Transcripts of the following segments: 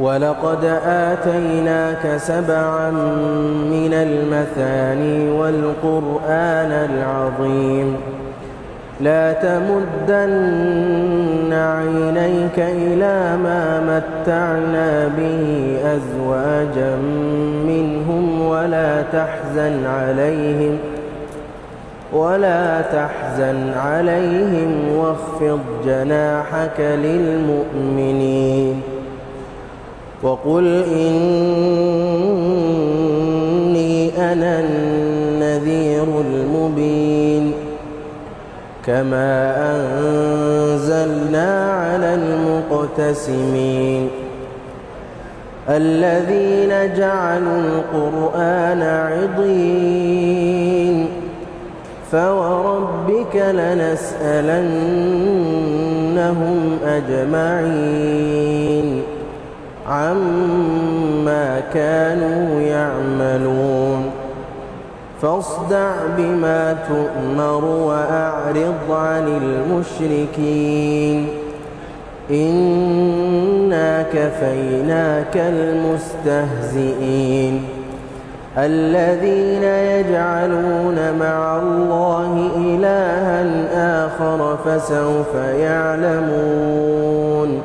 ولقد آتيناك 7 من المثاني والقرآن العظيم لا تمدن عينيك إلى ما متعنا به أزواجا منهم ولا تحزن عليهم واخفض جناحك للمؤمنين وقل إني أنا النذير المبين كما أنزلنا على المقتسمين الذين جعلوا القرآن عضين فوربك لنسألنهم أجمعين عما كانوا يعملون فاصدع بما تؤمر وأعرض عن المشركين إنا كفيناك المستهزئين الذين يجعلون مع الله إلها آخر فسوف يعلمون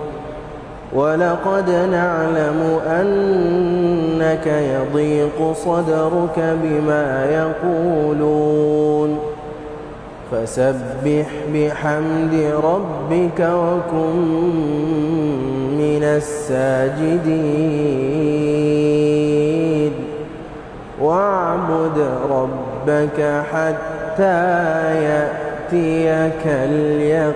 ولقد نعلم أنك يضيق صدرك بما يقولون فسبح بحمد ربك وكن من الساجدين واعبد ربك حتى يأتيك اليقين.